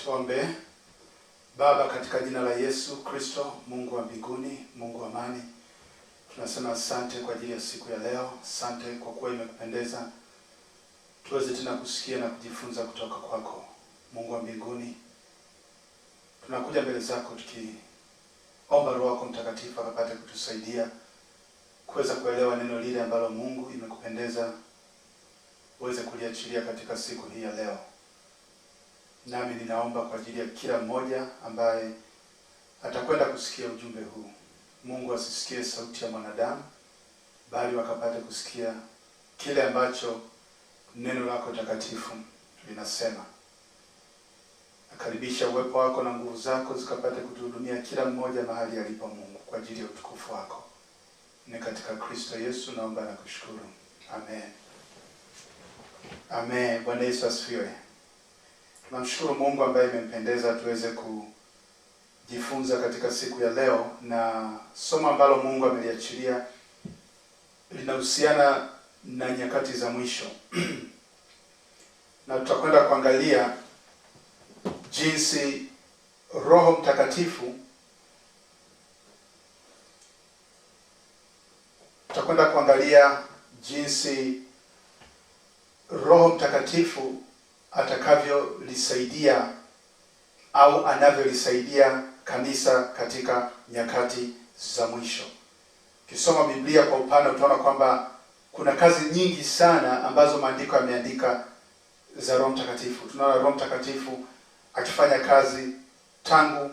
Tuombe. Baba, katika jina la Yesu Kristo, Mungu wa mbinguni, Mungu wa amani, tunasema asante kwa ajili ya siku ya leo. Asante kwa kuwa imekupendeza tuweze tena kusikia na kujifunza kutoka kwako. Mungu wa mbinguni, tunakuja mbele zako tukiomba Roho yako Mtakatifu akapate kutusaidia kuweza kuelewa neno lile ambalo Mungu imekupendeza uweze kuliachilia katika siku hii ya leo. Nami ninaomba kwa ajili ya kila mmoja ambaye atakwenda kusikia ujumbe huu. Mungu asisikie sauti ya mwanadamu, bali wakapate kusikia kile ambacho neno lako takatifu linasema. Nakaribisha uwepo wako na nguvu zako zikapate kutuhudumia kila mmoja mahali alipo Mungu, kwa ajili ya utukufu wako. Ni katika Kristo Yesu naomba na kushukuru. Amen. Amen. Bwana Yesu asifiwe. Tunamshukuru Mungu ambaye imempendeza tuweze kujifunza katika siku ya leo, na somo ambalo Mungu ameliachilia linahusiana na nyakati za mwisho. Na tutakwenda kuangalia jinsi Roho Mtakatifu Roho Mtakatifu atakavyolisaidia au anavyolisaidia kanisa katika nyakati za mwisho. Ukisoma Biblia kwa upana utaona kwamba kuna kazi nyingi sana ambazo maandiko yameandika za Roho Mtakatifu. Tunaona Roho Mtakatifu akifanya kazi tangu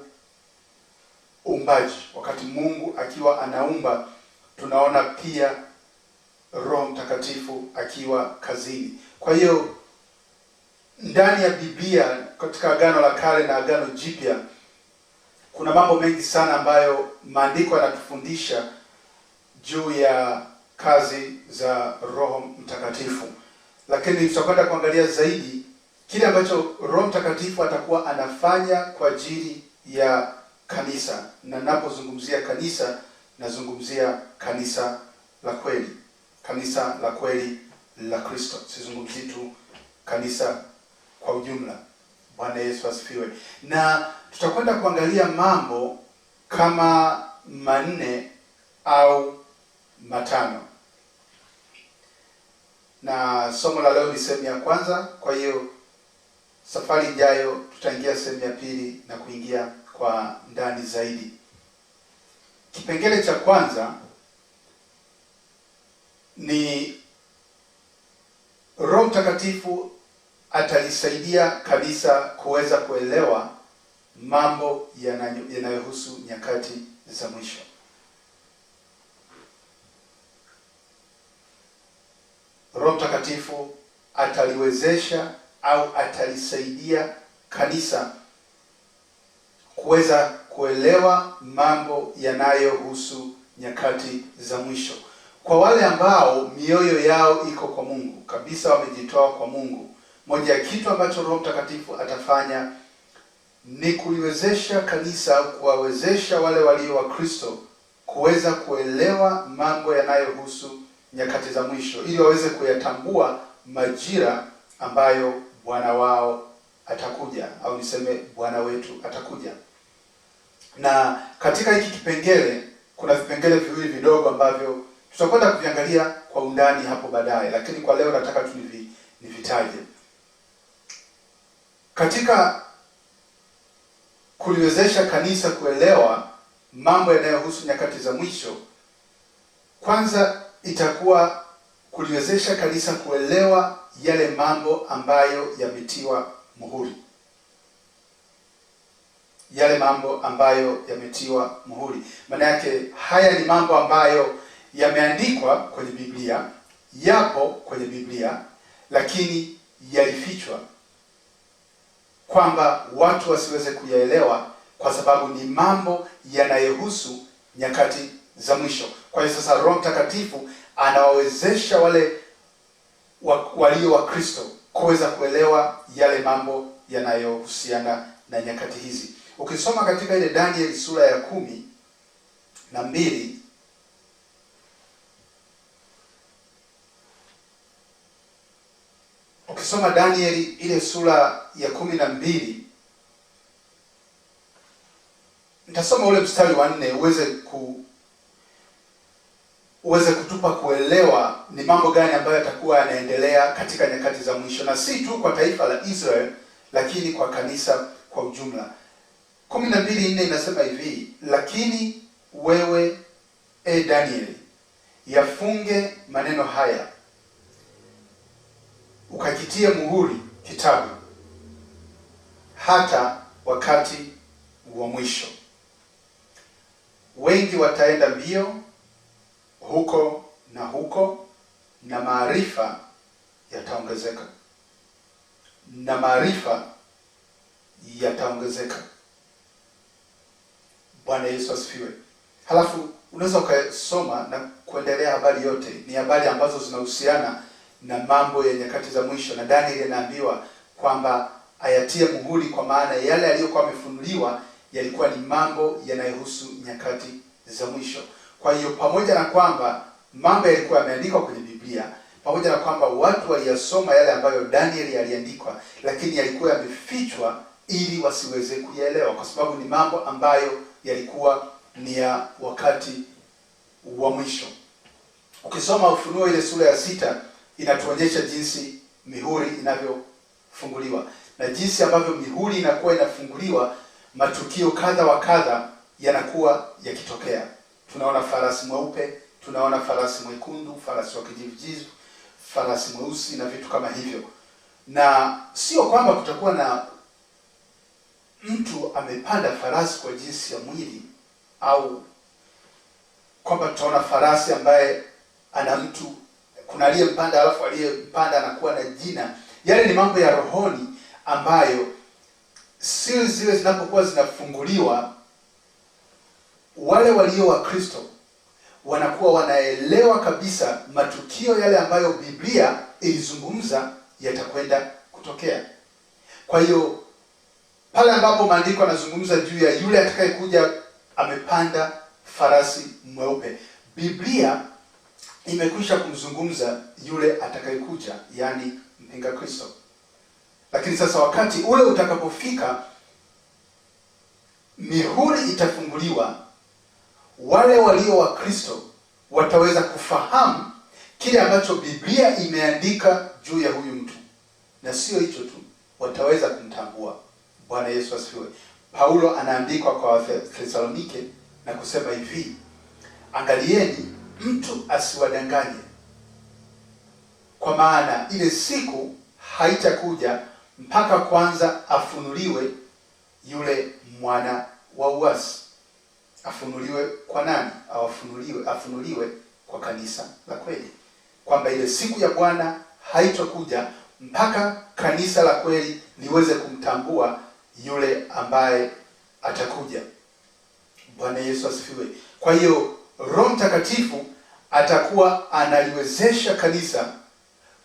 uumbaji. Wakati Mungu akiwa anaumba, tunaona pia Roho Mtakatifu akiwa kazini. Kwa hiyo ndani ya Biblia katika Agano la Kale na Agano Jipya kuna mambo mengi sana ambayo maandiko yanatufundisha juu ya kazi za Roho Mtakatifu. Lakini tutakwenda kuangalia zaidi kile ambacho Roho Mtakatifu atakuwa anafanya kwa ajili ya kanisa. Na ninapozungumzia kanisa, nazungumzia kanisa la kweli. Kanisa la kweli la Kristo. Sizungumzi tu kanisa kwa ujumla. Bwana Yesu asifiwe. Na tutakwenda kuangalia mambo kama 4 au 5. Na somo la leo ni sehemu ya kwanza, kwa hiyo safari ijayo tutaingia sehemu ya pili na kuingia kwa ndani zaidi. Kipengele cha kwanza ni Roho Mtakatifu atalisaidia kanisa kuweza kuelewa mambo yanayohusu nyakati za mwisho. Roho Mtakatifu ataliwezesha au atalisaidia kanisa kuweza kuelewa mambo yanayohusu nyakati za mwisho. Kwa wale ambao mioyo yao iko kwa Mungu, kabisa wamejitoa kwa Mungu, moja ya kitu ambacho Roho Mtakatifu atafanya ni kuliwezesha kanisa, kuwawezesha wale walio wa Kristo kuweza kuelewa mambo yanayohusu nyakati za mwisho, ili waweze kuyatambua majira ambayo Bwana wao atakuja, au niseme Bwana wetu atakuja. Na katika hiki kipengele kuna vipengele viwili vidogo ambavyo tutakwenda kuviangalia kwa undani hapo baadaye, lakini kwa leo nataka tu nivitaje. Katika kuliwezesha kanisa kuelewa mambo yanayohusu nyakati za mwisho, kwanza itakuwa kuliwezesha kanisa kuelewa yale mambo ambayo yametiwa muhuri. Yale mambo ambayo yametiwa muhuri. Maana yake haya ni mambo ambayo yameandikwa kwenye Biblia, yapo kwenye Biblia, lakini yalifichwa kwamba watu wasiweze kuyaelewa kwa sababu ni mambo yanayohusu nyakati za mwisho. Kwa hiyo sasa Roho Mtakatifu anawawezesha wale walio wa Kristo kuweza kuelewa yale mambo yanayohusiana na nyakati hizi. Ukisoma katika ile Danieli sura ya 12, ukisoma Danieli ile sura ya 12, Nitasoma ule mstari wa 4 uweze kutupa kuelewa ni mambo gani ambayo yatakuwa yanaendelea katika nyakati za mwisho, na si tu kwa taifa la Israel lakini kwa kanisa kwa ujumla. 12:4 inasema hivi: lakini wewe, Danieli, yafunge maneno haya, ukakitie muhuri kitabu hata wakati wa mwisho. Wengi wataenda mbio huko na huko, na maarifa yataongezeka. Na maarifa yataongezeka. Bwana Yesu asifiwe. Halafu unaweza ukasoma na kuendelea, habari yote ni habari ambazo zinahusiana na mambo ya nyakati za mwisho, na Danieli anaambiwa kwamba ayatie muhuri, kwa maana yale yaliyokuwa yamefunuliwa yalikuwa ni mambo yanayohusu nyakati za mwisho. Kwa hiyo pamoja na kwamba mambo yalikuwa yameandikwa kwenye Biblia, pamoja na kwamba watu waliyasoma yale ambayo Danieli aliandikwa, lakini yalikuwa yamefichwa ili wasiweze kuyaelewa, kwa sababu ni mambo ambayo yalikuwa ni ya wakati wa mwisho. Ukisoma Ufunuo ile sura ya 6 inatuonyesha jinsi mihuri inavyofunguliwa, na jinsi ambavyo mihuri inakuwa inafunguliwa, matukio kadha wa kadha yanakuwa yakitokea. Tunaona farasi mweupe, tunaona farasi mwekundu, farasi wa kijivujivu, farasi mweusi na vitu kama hivyo. Na sio kwamba kutakuwa na mtu amepanda farasi kwa jinsi ya mwili, au kwamba tutaona farasi ambaye ana mtu, kuna aliyempanda alafu aliyempanda anakuwa na jina. Yale ni mambo ya rohoni ambayo siri zile zinapokuwa zinafunguliwa, wale walio wa Kristo wanakuwa wanaelewa kabisa matukio yale ambayo Biblia ilizungumza yatakwenda kutokea. Kwa hiyo pale ambapo maandiko yanazungumza juu ya yule atakayekuja amepanda farasi mweupe, Biblia imekwisha kumzungumza yule atakayekuja, yani mpinga Kristo. Lakini sasa wakati ule utakapofika, mihuri itafunguliwa, wale walio wa Kristo wataweza kufahamu kile ambacho Biblia imeandika juu ya huyu mtu, na sio hicho tu, wataweza kumtambua. Bwana Yesu asifiwe. Paulo anaandika kwa Thesalonike na kusema hivi: angalieni mtu asiwadanganye, kwa maana ile siku haitakuja mpaka kwanza afunuliwe yule mwana wa uasi. Afunuliwe kwa nani? Afunuliwe kwa kanisa la kweli, kwamba ile siku ya Bwana haitakuja mpaka kanisa la kweli liweze kumtambua yule ambaye atakuja. Bwana Yesu asifiwe. Kwa hiyo Roho Mtakatifu atakuwa analiwezesha kanisa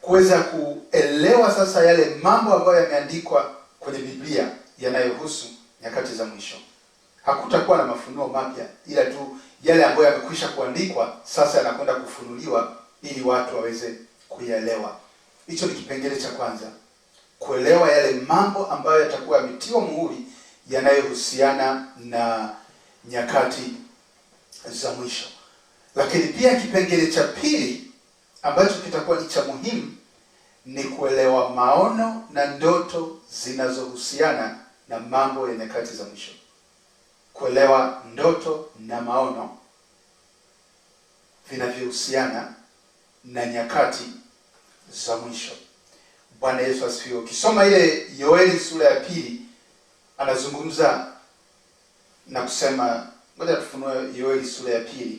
kuweza kuelewa sasa yale mambo ambayo yameandikwa kwenye Biblia yanayohusu nyakati za mwisho. Hakutakuwa na mafunuo mapya, ila tu yale ambayo yamekwisha kuandikwa sasa yanakwenda kufunuliwa ili watu waweze kuyaelewa. Hicho ni kipengele cha kwanza, kuelewa yale mambo ambayo yatakuwa yametiwa muhuri yanayohusiana na nyakati za mwisho. Lakini pia kipengele cha pili ambacho kitakuwa ni cha muhimu ni kuelewa maono na ndoto zinazohusiana na mambo ya nyakati za mwisho. Kuelewa ndoto na maono vinavyohusiana na nyakati za mwisho. Bwana Yesu asifiwe. Ukisoma ile Yoeli sura ya 2 anazungumza na kusema, ngoja tufunue Yoeli sura ya 2.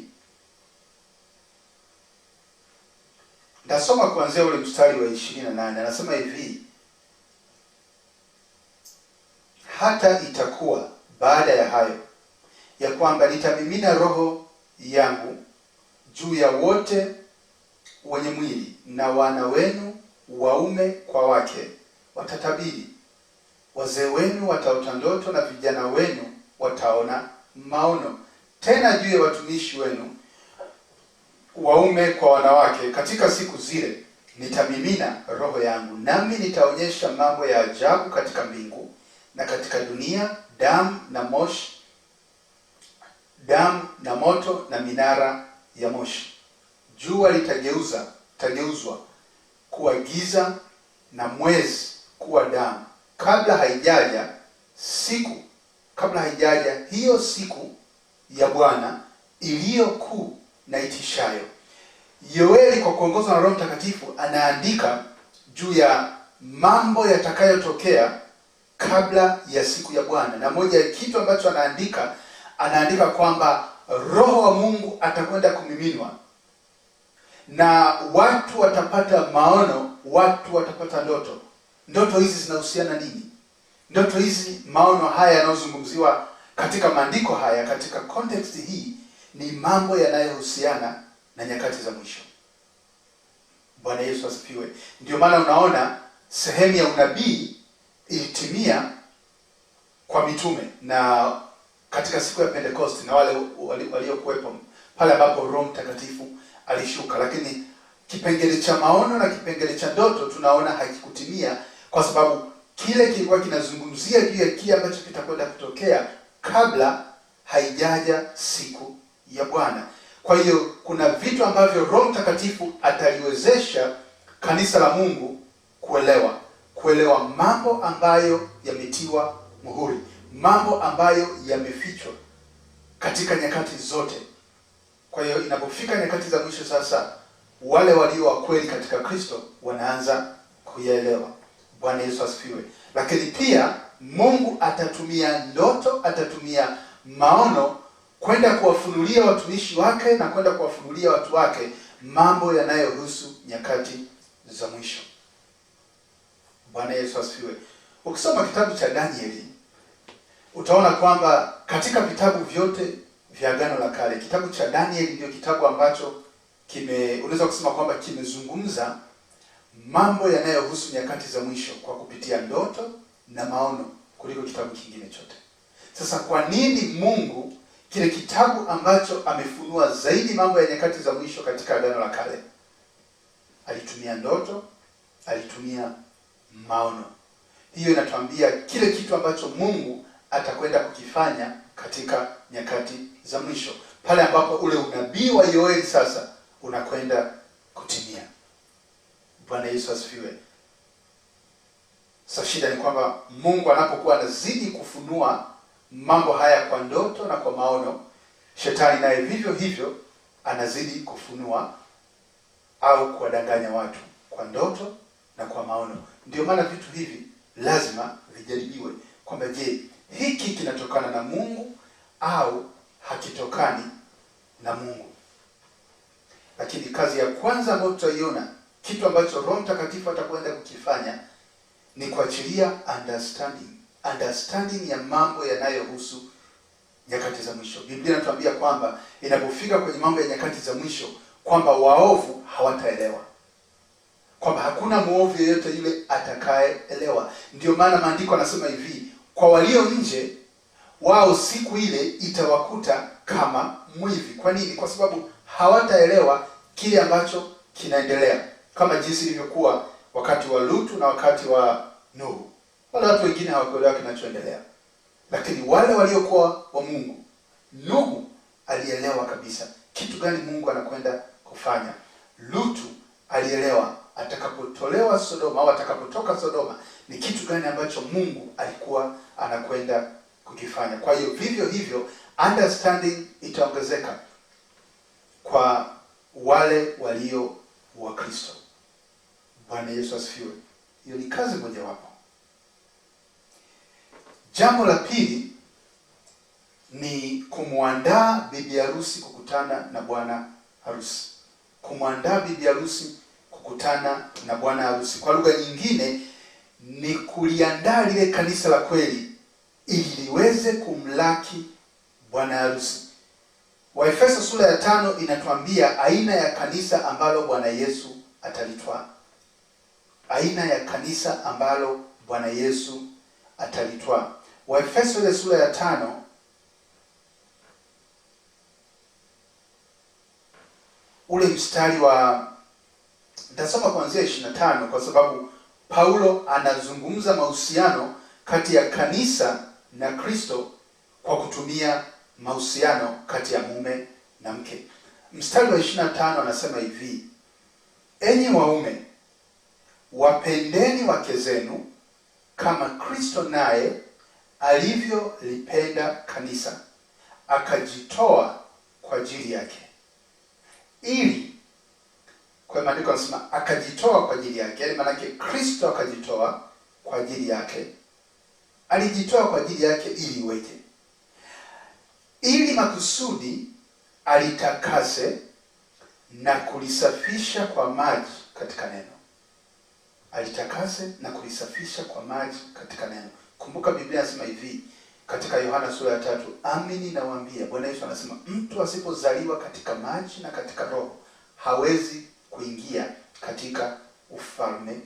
Ndasoma kuanzia ule mstari wa 28. Anasema hivi: hata itakuwa baada ya hayo, ya kwamba nitamimina roho yangu juu ya wote wenye mwili, na wana wenu waume kwa wake watatabiri, wazee wenu wataota ndoto, na vijana wenu wataona maono. Tena juu ya watumishi wenu waume kwa wanawake, katika siku zile nitamimina roho yangu, nami nitaonyesha mambo ya ajabu katika mbingu na katika dunia, damu na moshi damu na moto na minara ya moshi. Jua litageuzwa kuwa giza na mwezi kuwa damu, kabla haijaja hiyo siku ya Bwana iliyo kuu na itishayo. Yoeli kwa kuongozwa na Roho Mtakatifu anaandika juu ya mambo yatakayotokea kabla ya siku ya Bwana, na moja ya kitu ambacho anaandika kwamba Roho wa Mungu atakwenda kumiminwa na watu watapata maono, watu watapata ndoto. Ndoto hizi zinahusiana nini? Ndoto hizi, maono haya yanayozungumziwa katika maandiko haya, katika context hii, ni mambo yanayohusiana na nyakati za mwisho. Bwana Yesu asifiwe. Ndio maana unaona sehemu ya unabii ilitimia kwa mitume na katika siku ya Pentecost na wale waliokuwepo pale ambapo Roho Mtakatifu alishuka, lakini kipengele cha maono na kipengele cha ndoto tunaona hakikutimia, kwa sababu kile kilikuwa kinazungumzia juu ya kile ambacho kitakwenda kutokea kabla haijaja siku ya Bwana. Kwa hiyo kuna vitu ambavyo Roho Mtakatifu ataliwezesha kanisa la Mungu kuelewa mambo ambayo yametiwa muhuri, mambo ambayo yamefichwa katika nyakati zote. Kwa hiyo inapofika nyakati za mwisho sasa, wale walio wa kweli katika Kristo wanaanza kuyaelewa. Bwana Yesu asifiwe. Lakini pia Mungu atatumia ndoto, atatumia maono kwenda kuwafunulia watumishi wake na kwenda kuwafunulia watu wake mambo yanayohusu nyakati za mwisho. Bwana Yesu asifiwe. Ukisoma kitabu cha Danieli utaona kwamba katika vitabu vyote vya Agano la Kale, kitabu cha Danieli ndio kitabu ambacho unaweza kusema kwamba kimezungumza mambo yanayohusu nyakati za mwisho kwa kupitia ndoto na maono kuliko kitabu kingine chote. Sasa kwa nini Mungu, kile kitabu ambacho amefunua zaidi mambo ya nyakati za mwisho katika Agano la Kale, alitumia ndoto, alitumia maono? Hiyo inatuambia kile kitu ambacho Mungu atakwenda kukifanya katika nyakati za mwisho, pale ambapo ule unabii wa Yoeli sasa unakwenda kutimia. Bwana Yesu asifiwe. Sasa shida ni kwamba Mungu anapokuwa anazidi kufunua mambo haya kwa ndoto na kwa maono, shetani naye vivyo hivyo anazidi kufunua au kuwadanganya watu kwa ndoto na kwa maono. Ndio maana vitu hivi lazima vijaribiwe kwamba je, hiki kinatokana na Mungu au hakitokani na Mungu. Lakini kazi ya kwanza ambayo tutaiona, kitu ambacho Roho Mtakatifu atakwenda kukifanya, ni kuachilia understanding ya mambo yanayohusu nyakati za mwisho. Biblia inatuambia kwamba inapofika kwenye mambo ya nyakati za mwisho kwamba waovu hawataelewa, kwamba hakuna muovu yeyote yule atakayeelewa. Ndio maana maandiko yanasema hivi, kwa walio nje wao siku ile itawakuta kama mwivi. Kwa nini? Kwa sababu hawataelewa kile ambacho kinaendelea, kama jinsi ilivyokuwa wakati wa Lutu na wakati wa Nuhu. Wale watu wengine hawakuelewa kinachoendelea, lakini wale waliokuwa wa Mungu, Nuhu alielewa kabisa kitu gani Mungu anakwenda kufanya. Lutu alielewa atakapotolewa Sodoma au atakapotoka Sodoma ni kitu gani ambacho Mungu alikuwa anakwenda kukifanya. Kwa hiyo vivyo hivyo understanding itaongezeka kwa wale walio wa Kristo. Bwana Yesu asifiwe. Hiyo ni kazi mojawapo. Jambo la pili ni kumwandaa bibi harusi kukutana na bwana harusi. Kumwandaa bibi harusi kukutana na bwana harusi, kwa lugha nyingine ni kuliandaa lile kanisa la kweli ili liweze kumlaki bwana harusi. Waefeso sura ya 5 inatuambia aina ya kanisa ambalo Bwana Yesu atalitwaa. Aina ya kanisa ambalo Bwana Yesu atalitwaa. Waefeso ile sura ya 5 ule mstari wa, nitasoma kuanzia 25 kwa sababu Paulo anazungumza mahusiano kati ya kanisa na Kristo kwa kutumia mahusiano kati ya mume na mke. Mstari wa 25 anasema hivi: enyi waume, wapendeni wake zenu kama Kristo naye alivyolipenda kanisa, akajitoa kwa ajili yake. Ili kwa maandiko anasema akajitoa kwa ajili yake, yaani maana yake Kristo akajitoa kwa ajili yake. Alijitoa kwa ajili yake ili iweje? Ili makusudi alitakase na kulisafisha kwa maji katika neno. Alitakase na kulisafisha kwa maji katika neno. Kumbuka Biblia inasema hivi katika Yohana sura ya 3, amini nawaambia, Bwana Yesu anasema, mtu asipozaliwa katika maji na katika roho hawezi kuingia katika ufalme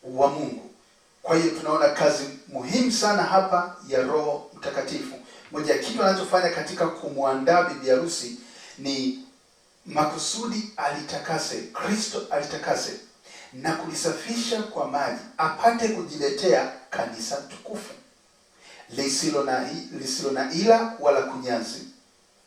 wa Mungu. Kwa hiyo tunaona kazi muhimu sana hapa ya Roho Mtakatifu. Moja ya kitu anachofanya katika kumwandaa bibi harusi ni makusudi alitakase, Kristo alitakase na kulisafisha kwa maji, apate kujiletea kanisa tukufu lisilo na ila wala kunyanzi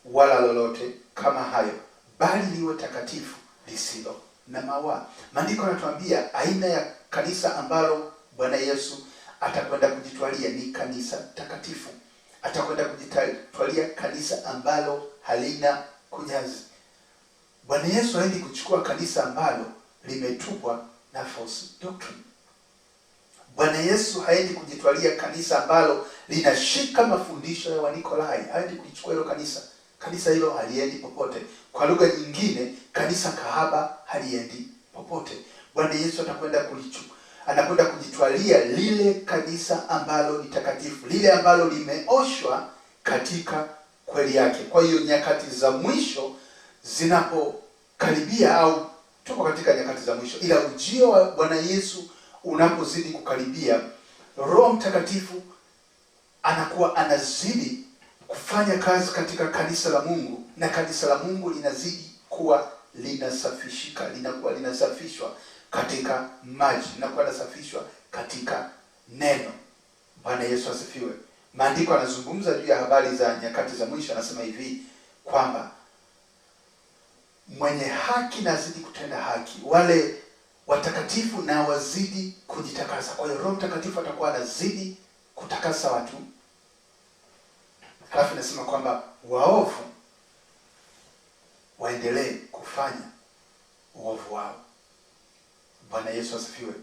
wala lolote kama hayo, bali liwe takatifu lisilo na mawaa. Maandiko yanatuambia aina ya kanisa ambalo Bwana Yesu atakwenda kujitwalia ni kanisa takatifu. Atakwenda kujitwalia kanisa ambalo halina kunyanzi. Bwana Yesu haendi kuchukua kanisa ambalo limetupwa na false doctrine. Bwana Yesu haendi kujitwalia kanisa ambalo linashika mafundisho ya Wanikolai. Haendi kuchukua hilo kanisa. Kanisa hilo haliendi popote. Kwa lugha nyingine, kanisa kahaba haliendi popote. Bwana Yesu anakwenda kujitwalia lile kanisa ambalo ni takatifu, lile ambalo limeoshwa katika kweli yake. Kwa hiyo nyakati za mwisho zinapokaribia, au tuko katika nyakati za mwisho, ila ujio wa Bwana Yesu unapozidi kukaribia, Roho Mtakatifu anakuwa anazidi kufanya kazi katika kanisa la Mungu, na kanisa la Mungu linazidi kuwa linasafishika, linakuwa linasafishwa katika maji, linakuwa linasafishwa katika neno. Bwana Yesu asifiwe. Maandiko yanazungumza juu ya habari za nyakati za mwisho, anasema hivi kwamba mwenye haki na azidi kutenda haki, wale watakatifu na wazidi kujitakasa. Kwa hiyo Roho Mtakatifu atakuwa anazidi kutakasa watu. Halafu nasema kwamba waovu waendelee kufanya uovu wao. Bwana Yesu asifiwe.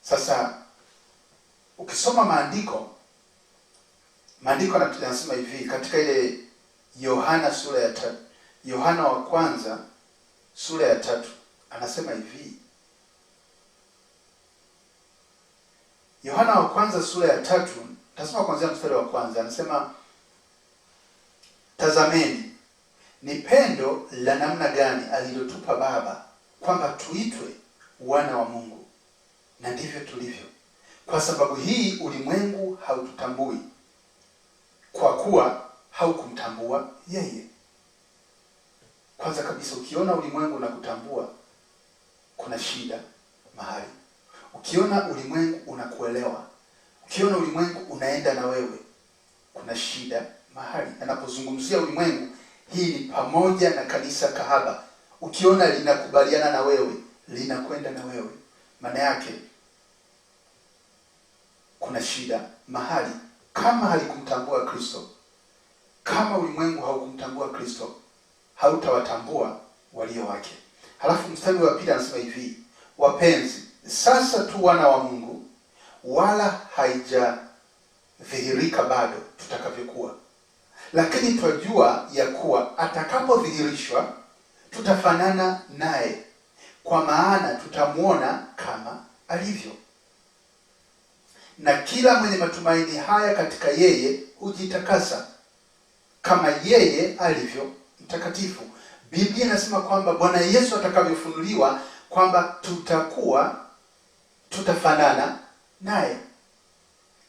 Sasa ukisoma maandiko yanasema hivi katika ile Yohana wa kwanza sura ya 3 anasema hivi. Yohana wa kwanza sura ya 3, tasoma kuanzia mstari wa kwanza, anasema tazameni ni pendo la namna gani alilotupa Baba kwamba tuitwe wana wa Mungu, na ndivyo tulivyo. Kwa sababu hii ulimwengu haututambui, kwa kuwa haukumtambua yeye. Kwanza kabisa, ukiona ulimwengu unakutambua, kuna shida mahali. Ukiona ulimwengu unakuelewa, ukiona ulimwengu unaenda na wewe, kuna shida mahali. Anapozungumzia ulimwengu, hii ni pamoja na kanisa kahaba. Ukiona linakubaliana na wewe, linakwenda na wewe, maana yake kuna shida mahali. Kama halikumtambua Kristo, kama ulimwengu haukumtambua Kristo, hautawatambua walio wake. Halafu mstari wa 2 anasema hivi: wapenzi, sasa tu wana wa Mungu, wala haijadhihirika bado tutakavyokuwa, lakini twajua ya kuwa atakapodhihirishwa tutafanana naye, kwa maana tutamuona kama alivyo. Na kila mwenye matumaini haya katika yeye hujitakasa kama yeye alivyo mtakatifu. Biblia inasema kwamba Bwana Yesu atakavyofunuliwa kwamba tutafanana naye.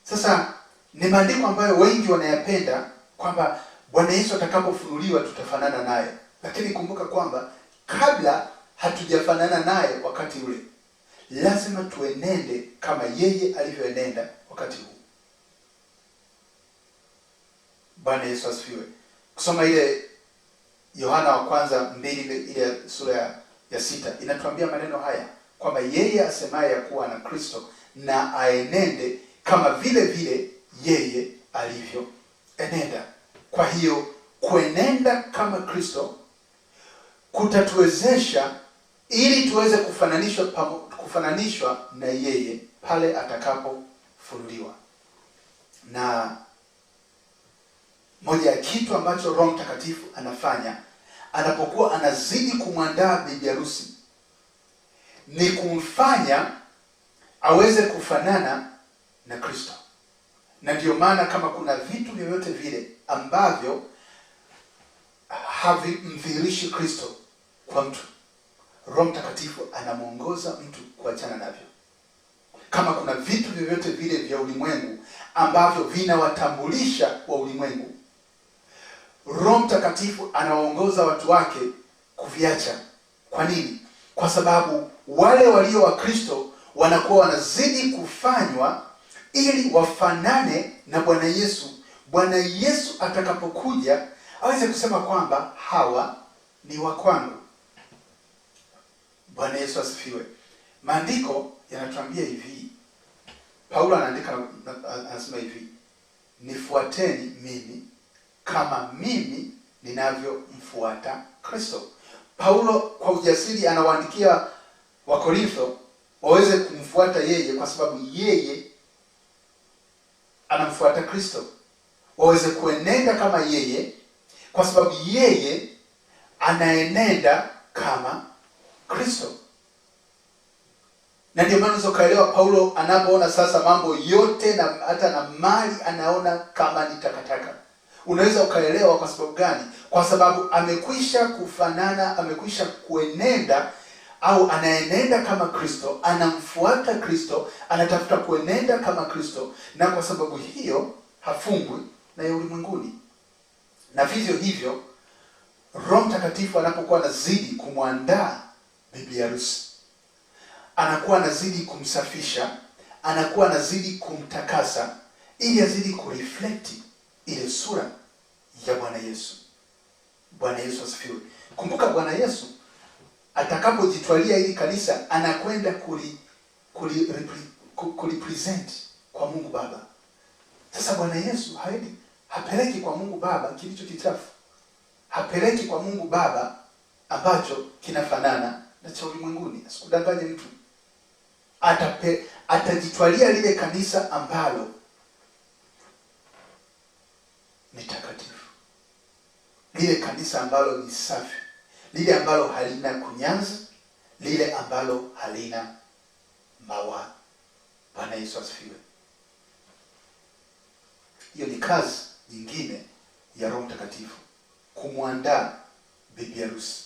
Sasa ni maandiko ambayo wengi wanayapenda kwamba Bwana Yesu atakapofunuliwa tutafanana naye. Lakini kumbuka kwamba kabla hatujafanana naye wakati ule, lazima tuenende kama yeye alivyoenenda wakati huu. Bwana Yesu asifiwe. Kusoma ile Yohana wa kwanza 2 ile sura ya 6 inatuambia maneno haya kwamba yeye asemaye ya kuwa na Kristo na aenende kama vile vile yeye alivyo enenda. Kwa hiyo kuenenda kama Kristo kutatuwezesha ili tuweze kufananishwa na yeye pale atakapofunuliwa. Na moja ya kitu ambacho Roho Mtakatifu anafanya anapokuwa anazidi kumwandaa bibi harusi ni kumfanya aweze kufanana na Kristo. Na ndio maana kama kuna vitu vyovyote vile ambavyo havimdhihirishi Kristo kwa mtu, Roho Mtakatifu anamuongoza mtu kuachana navyo. Kama kuna vitu vyovyote vile vya ulimwengu ambavyo vinawatambulisha wa ulimwengu, Roho Mtakatifu anawaongoza watu wake kuviacha. Kwa nini? Kwa sababu wale walio wa Kristo wanakuwa wanazidi kufanywa ili wafanane na Bwana Yesu. Bwana Yesu atakapokuja aweze kusema kwamba hawa ni wa kwangu. Bwana Yesu asifiwe. Maandiko yanatuambia hivi. Paulo anaandika, anasema hivi: nifuateni mimi kama mimi ninavyomfuata Kristo. Paulo kwa ujasiri anawaandikia Wakorintho waweze kumfuata yeye kwa sababu yeye anamfuata Kristo. Waweze kuenenda kama yeye kwa sababu yeye anaenenda kama Kristo. Na ndio maana ukaelewa Paulo anapoona sasa mambo yote na hata na mali anaona kama ni takataka. Unaweza ukaelewa kwa sababu gani? Kwa sababu amekwisha kufanana, amekwisha kuenenda au anaenenda kama Kristo, anamfuata Kristo, anatafuta kuenenda kama Kristo, na kwa sababu hiyo hafungwi na ya ulimwenguni. Na vivyo hivyo Roho Mtakatifu anapokuwa anazidi kumwandaa bibi harusi, anakuwa anazidi kumsafisha, anakuwa anazidi kumtakasa ili azidi kureflect ile sura ya Bwana Yesu. Bwana Yesu asifiwe. Kumbuka Bwana Yesu atakapojitwalia ili kanisa anakwenda kulipresent kwa Mungu Baba. Sasa Bwana Yesu hapeleki kwa Mungu Baba kilicho kichafu. Hapeleki kwa Mungu Baba ambacho kinafanana na cha ulimwenguni. Asikudanganye mtu. Atajitwalia lile kanisa ambalo ni takatifu, lile kanisa ambalo ni safi, lile ambalo halina kunyanza, lile ambalo halina mawa. Bwana Yesu asifiwe. Hiyo ni kazi nyingine ya Roho Mtakatifu, kumwandaa bibi harusi.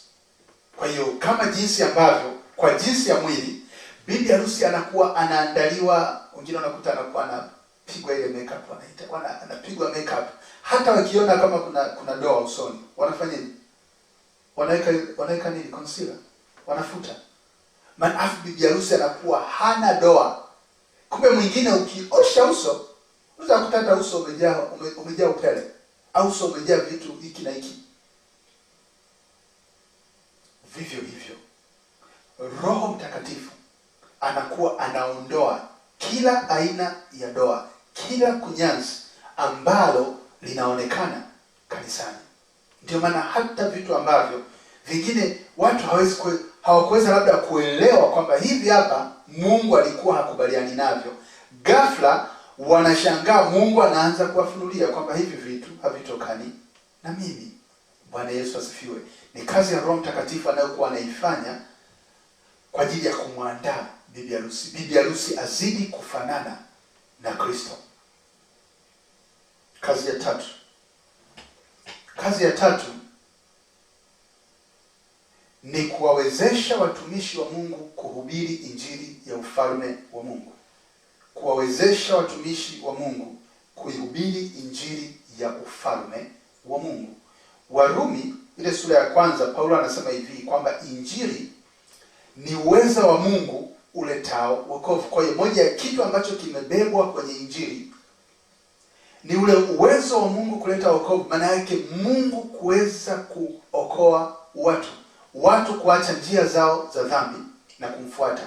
Kwa hiyo kama jinsi ambavyo kwa jinsi ya mwili bibi harusi anakuwa anaandaliwa, wengine wanakuta anakuwa anapigwa ile makeup, anapigwa makeup. Hata wakiona kama kuna doa usoni, wanafanya nini? Wanaweka nini? Concealer. Wanafuta. Maana bibi harusi anakuwa hana doa. Kumbe mwingine ukiosha uso, unaweza kutata uso umejaa upele, au uso umejaa vitu hiki na hiki. Vivyo hivyo Roho Mtakatifu anakuwa anaondoa kila aina ya doa, kila kunyanzi ambalo linaonekana kanisani. Ndio maana hata vitu ambavyo vingine watu hawakuweza labda kuelewa kwamba hivi hapa Mungu alikuwa hakubaliani navyo, ghafla wanashangaa Mungu anaanza kuwafunulia kwamba hivi vitu havitokani na mimi. Bwana Yesu asifiwe. Ni kazi ya Roho Mtakatifu anayokuwa anaifanya kwa ajili ya kumwandaa bibi harusi. Bibi harusi azidi kufanana na Kristo. Kazi ya tatu ni kuwawezesha watumishi wa Mungu kuhubiri injili ya ufalme wa Mungu. Kuwawezesha watumishi wa Mungu kuihubiri injili ya ufalme wa Mungu. Warumi ile sura ya 1, Paulo anasema hivi kwamba injili ni uweza wa Mungu uletao wokovu. Kwa hiyo moja ya kitu ambacho kimebebwa kwenye injili ni ule uwezo wa Mungu kuleta wokovu. Maana yake Mungu kuweza kuokoa watu kuacha njia zao za dhambi na kumfuata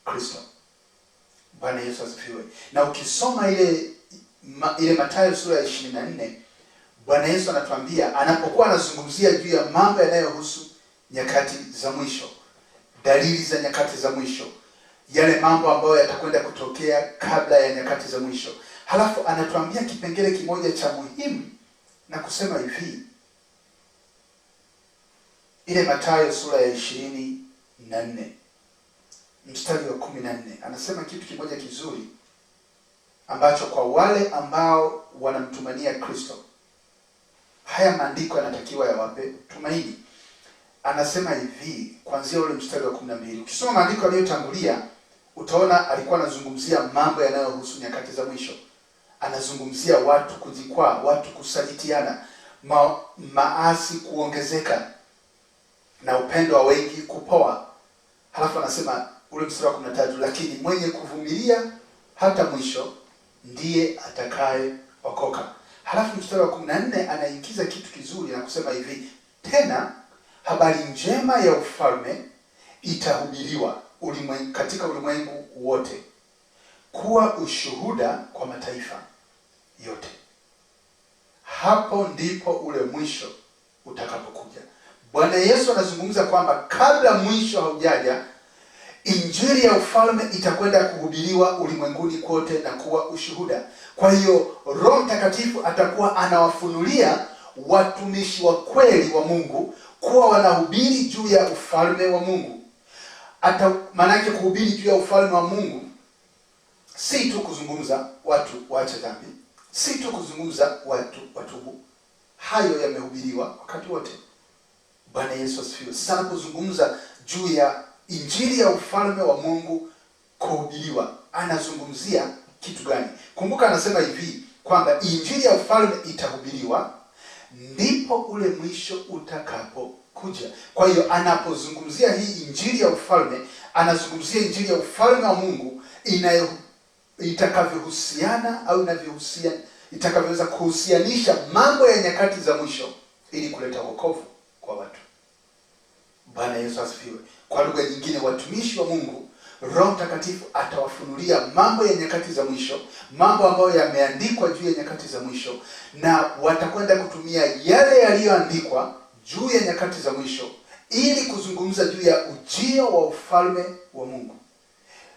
Kristo. Bwana Yesu asifiwe. Na ukisoma ile Mathayo sura ya 24, Bwana Yesu anatuambia, anapokuwa anazungumzia juu ya mambo yanayohusu nyakati za mwisho, dalili za nyakati za mwisho, yale mambo ambayo yatakwenda kutokea kabla ya nyakati za mwisho. Halafu anatuambia kipengele kimoja cha muhimu na kusema hivi, ile Mathayo sura ya 24 mstari wa 14, anasema kitu kimoja kizuri ambacho kwa wale ambao wanamtumania Kristo, haya maandiko yanatakiwa yawape tumaini. Anasema hivi kuanzia ule mstari wa 12. Ukisoma maandiko aliyotangulia utaona alikuwa anazungumzia mambo yanayohusu nyakati za mwisho. Anazungumzia watu kujikwaa, watu kusalitiana, maasi kuongezeka na upendo wa wengi kupoa. Halafu anasema ule mstari wa 13, lakini mwenye kuvumilia hata mwisho ndiye atakaye okoka. Halafu mstari wa 14 anaingiza kitu kizuri na kusema hivi, tena habari njema ya ufalme itahubiriwa katika ulimwengu wote kuwa ushuhuda kwa mataifa yote. Hapo ndipo ule mwisho utakapokuja. Bwana Yesu anazungumza kwamba kabla mwisho haujaja, injili ya ufalme itakwenda kuhubiriwa ulimwenguni kote na kuwa ushuhuda. Kwa hiyo Roho Mtakatifu atakuwa anawafunulia watumishi wa kweli wa Mungu kuwa wanahubiri juu ya ufalme wa Mungu. Maanake kuhubiri juu ya ufalme wa Mungu si tu kuzungumza watu waache dhambi, si tu kuzungumza watu watubu. Hayo yamehubiriwa wakati wote. Bwana Yesu asifiwe. Sasa anapozungumza juu ya injili ya ufalme wa Mungu kuhubiriwa, anazungumzia kitu gani? Kumbuka anasema hivi kwamba injili ya ufalme itahubiriwa ndipo ule mwisho utakapokuja. Kwa hiyo anapozungumzia hii injili ya ufalme, anazungumzia injili ya ufalme wa Mungu itakavyohusiana au itakavyoweza kuhusianisha mambo ya nyakati za mwisho ili kuleta wokovu kwa watu. Bwana Yesu asifiwe. Kwa lugha nyingine, watumishi wa Mungu, Roho Mtakatifu atawafunulia mambo ya nyakati za mwisho, mambo ambayo yameandikwa juu ya nyakati za mwisho, na watakwenda kutumia yale yaliyoandikwa juu ya nyakati za mwisho ili kuzungumza juu ya ujio wa ufalme wa Mungu.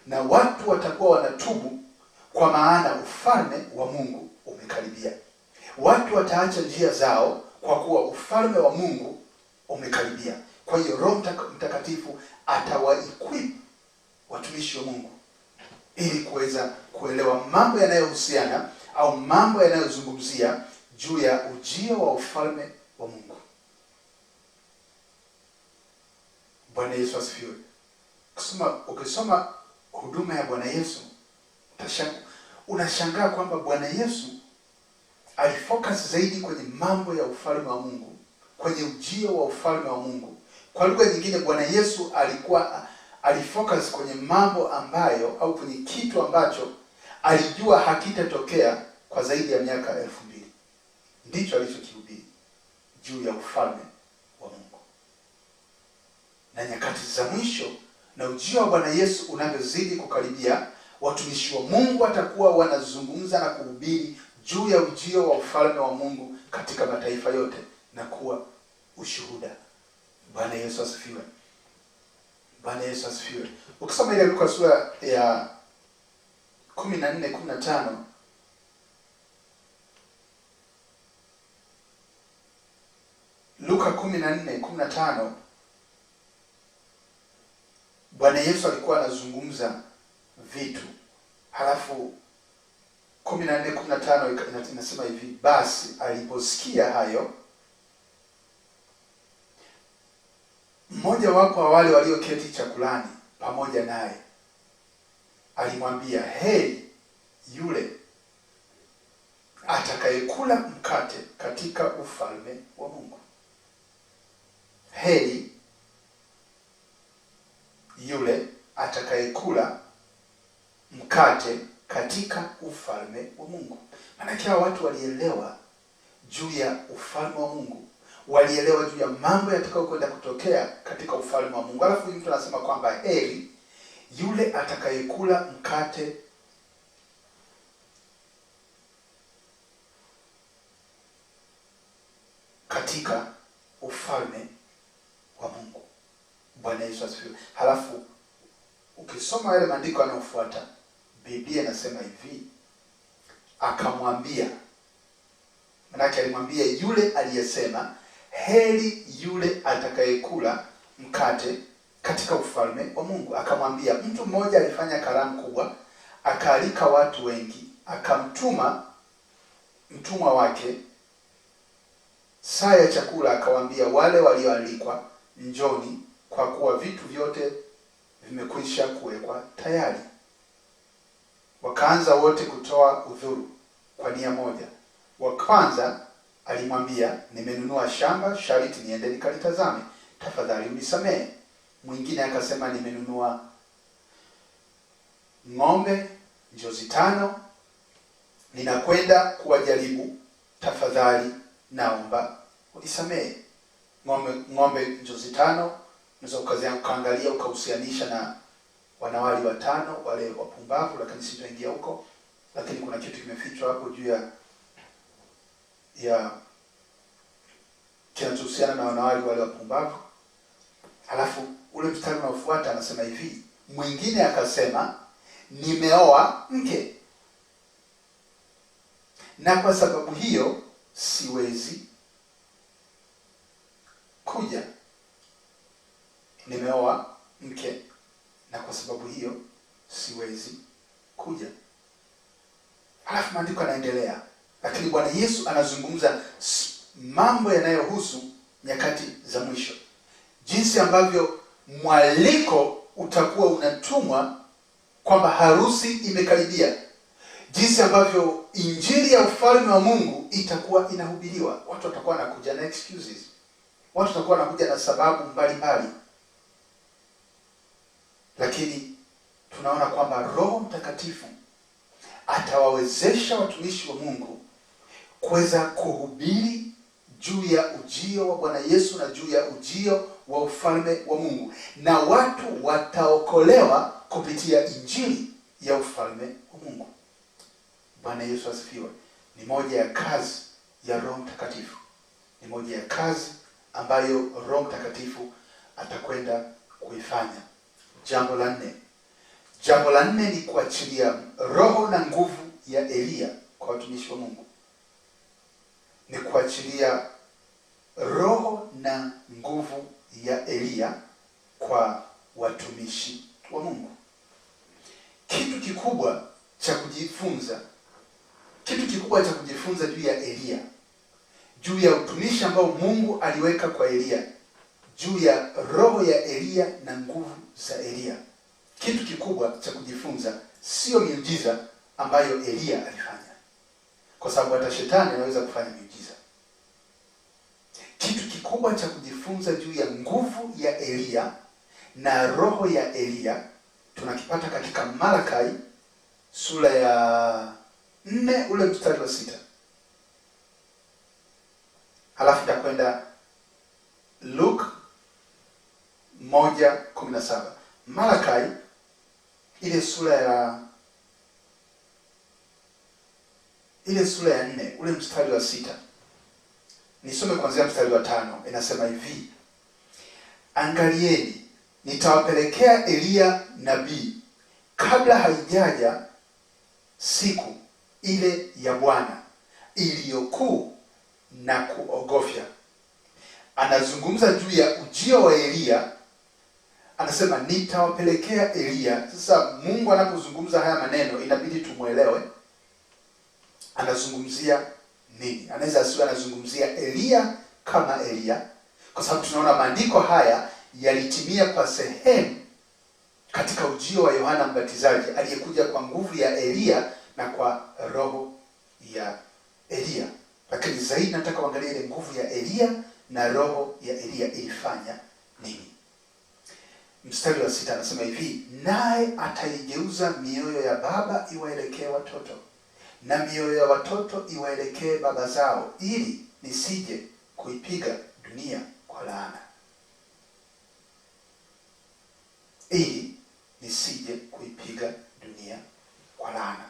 Na watu watakuwa wanatubu, kwa maana ufalme wa Mungu umekaribia. Watu wataacha njia zao kwa kuwa ufalme wa Mungu umekaribia. Kwa hiyo Roho Mtakatifu atawaequip watumishi wa Mungu ili kuweza kuelewa mambo yanayohusiana au mambo yanayozungumzia juu ya ujio wa ufalme wa Mungu. Bwana Yesu asifiwe. Ukisoma huduma ya Bwana Yesu, unashangaa kwamba Bwana Yesu alifocus zaidi kwenye mambo ya ufalme wa Mungu, kwenye ujio wa ufalme wa Mungu. Kwa lugha nyingine, Bwana Yesu alifocus kwenye mambo ambayo au kwenye kitu ambacho alijua hakitatokea kwa zaidi ya miaka 2000. Ndicho alichokihubiri juu ya ufalme wa Mungu. Na nyakati za mwisho na ujio wa Bwana Yesu unavyozidi kukaribia, watumishi wa Mungu watakuwa wanazungumza na kuhubiri juu ya ujio wa ufalme wa Mungu katika mataifa yote na kuwa ushuhuda. Bwana Yesu asifiwe. Bwana Yesu asifiwe. Ukisoma ile Luka sura ya 14:15, Luka 14:15, Bwana Yesu alikuwa anazungumza vitu. Halafu 14:15 inasema hivi, basi aliposikia hayo, mmoja wapo wa wale walioketi chakulani pamoja naye alimwambia, heri yule atakayekula mkate katika ufalme wa Mungu. Heri yule atakayekula mkate katika ufalme wa Mungu. Maana hawa watu walielewa juu ya ufalme wa Mungu, walielewa juu ya mambo yatakayo kwenda kutokea katika ufalme wa Mungu. Alafu mtu anasema kwamba heri yule atakayekula mkate katika ufalme wa Mungu. Bwana Yesu asifiwe. Halafu ukisoma yale maandiko yanayofuata, Biblia inasema hivi, akamwambia, manake alimwambia yule aliyesema heri yule atakayekula mkate katika ufalme wa Mungu. Akamwambia, mtu mmoja alifanya karamu kubwa, akaalika watu wengi, akamtuma mtumwa wake saa ya chakula, akawaambia wale walioalikwa, njoni, kwa kuwa vitu vyote vimekwisha kuwekwa tayari. Wakaanza wote kutoa udhuru kwa nia moja. Wa kwanza alimwambia, nimenunua shamba, sharti niende nikalitazame, tafadhali unisamehe. Mwingine akasema, nimenunua ng'ombe njozi 5, ninakwenda kuwajaribu, tafadhali naomba unisamehe. Ng'ombe njozi 5 unaweza ukaangalia ukahusianisha na wanawali 5 wale wapumbavu, lakini sitaingia huko. Lakini kuna kitu kimefichwa hapo juu ya kinachohusiana na wanawali wale wapumbavu. Halafu ule mstari unaofuata anasema hivi, mwingine akasema, nimeoa mke, na kwa sababu hiyo siwezi kuja. Nimeoa mke, na kwa sababu hiyo siwezi kuja. Halafu maandiko yanaendelea, lakini Bwana Yesu anazungumza mambo yanayohusu nyakati za mwisho, jinsi ambavyo mwaliko utakuwa unatumwa kwamba harusi imekaribia, jinsi ambavyo injili ya ufalme wa Mungu itakuwa inahubiriwa. Watu watakuwa wanakuja na excuses, watu watakuwa wanakuja na sababu mbalimbali, lakini tunaona kwamba Roho Mtakatifu atawawezesha watumishi wa Mungu kuweza kuhubiri juu ya ujio wa Bwana Yesu na juu ya ujio wa ufalme wa Mungu, na watu wataokolewa kupitia injili ya ufalme wa Mungu. Bwana Yesu asifiwe. Ni moja ya kazi ya Roho Mtakatifu, ni moja ya kazi ambayo Roho Mtakatifu atakwenda kuifanya. Jambo la nne ni kuachilia roho na nguvu ya Elia kwa watumishi wa Mungu. Ni kuachilia roho na nguvu ya Elia kwa watumishi wa Mungu. Kitu kikubwa cha kujifunza juu ya Elia, juu ya utumishi ambao Mungu aliweka kwa Elia, juu ya roho ya Elia na nguvu za Elia. Kitu kikubwa cha kujifunza sio miujiza ambayo Elia alifanya, kwa sababu hata shetani anaweza kufanya miujiza. Kitu kikubwa cha kujifunza juu ya nguvu ya Elia na roho ya Elia tunakipata katika Malakai sura ya 4 ule mstari wa 6. Halafu takwenda Luke 1:17. Malakai ile sura ya 4 ule mstari wa 6. Nisome kuanzia mstari wa 5. Inasema hivi, angalieni, nitawapelekea Elia nabii kabla haijaja siku ile ya Bwana iliyokuu na kuogofya. Anazungumza juu ya ujio wa Elia, anasema nitawapelekea Elia. Sasa Mungu anapozungumza haya maneno inabidi tumuelewe anazungumzia nini. Anaweza asiwe anazungumzia Elia kama Elia, kwa sababu tunaona maandiko haya yalitimia kwa sehemu katika ujio wa Yohana Mbatizaji aliyekuja kwa nguvu ya Elia na kwa roho ya Elia. Lakini zaidi nataka uangalie ile nguvu ya Elia na roho ya Elia ilifanya nini. mstari wa 6 anasema hivi, naye ataigeuza mioyo ya baba iwaelekee watoto na mioyo ya watoto iwaelekee baba zao, ili nisije kuipiga dunia kwa laana. Ili nisije kuipiga dunia kwa laana.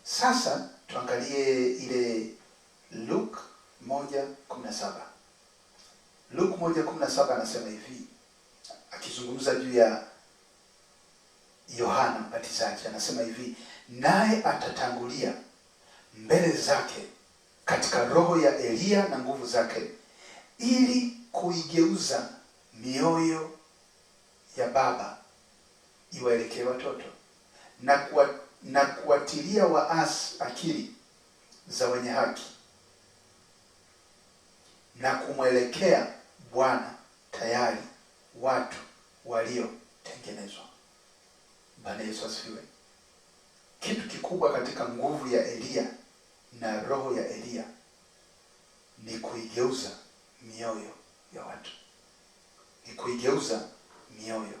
Sasa tuangalie ile Luke 1:17. Luke 1:17 anasema hivi, akizungumza juu ya Yohana Mbatizaji, anasema hivi, naye atatangulia mbele zake katika roho ya Eliya na nguvu zake, ili kuigeuza mioyo ya baba iwaelekee watoto na kuwatilia waasi akili za wenye haki, na kumwelekea Bwana tayari watu waliotengenezwa. Bwana Yesu asifiwe. Kitu kikubwa katika nguvu ya Eliya na roho ya Eliya ni kuigeuza mioyo ya watu. Ni kuigeuza mioyo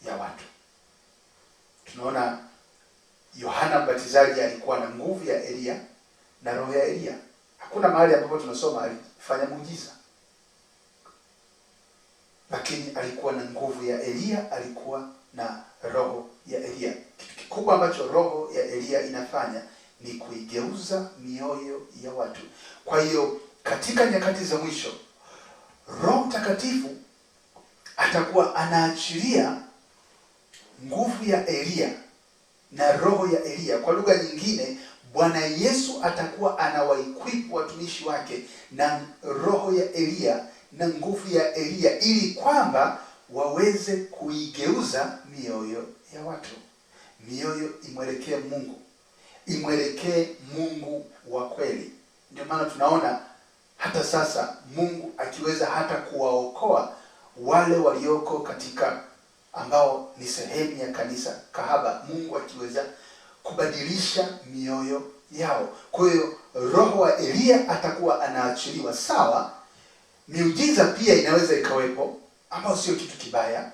ya watu. Tunaona Yohana Mbatizaji alikuwa na nguvu ya Eliya na roho ya Eliya. Hakuna mahali ambapo tunasoma alifanya muujiza, lakini alikuwa na nguvu ya Eliya, alikuwa na roho ya Eliya. Kitu kikubwa ambacho roho ya Eliya inafanya ni kuigeuza mioyo ya watu. Kwa hiyo katika nyakati za mwisho, Roho Mtakatifu atakuwa anaachilia nguvu ya Eliya na roho ya Eliya. Kwa lugha nyingine, Bwana Yesu atakuwa anawaequip watumishi wake na roho ya Eliya na nguvu ya Eliya, ili kwamba waweze kuigeuza mioyo ya watu. Mioyo imwelekee Mungu, imwelekee Mungu wa kweli. Ndio maana tunaona hata sasa Mungu akiweza hata kuwaokoa wale walioko katika ambao ni sehemu ya kanisa kahaba, Mungu akiweza kubadilisha mioyo yao. Kwa hiyo roho wa Eliya atakuwa anaachiliwa. Sawa, miujiza pia inaweza ikawepo, ambao sio kitu kibaya,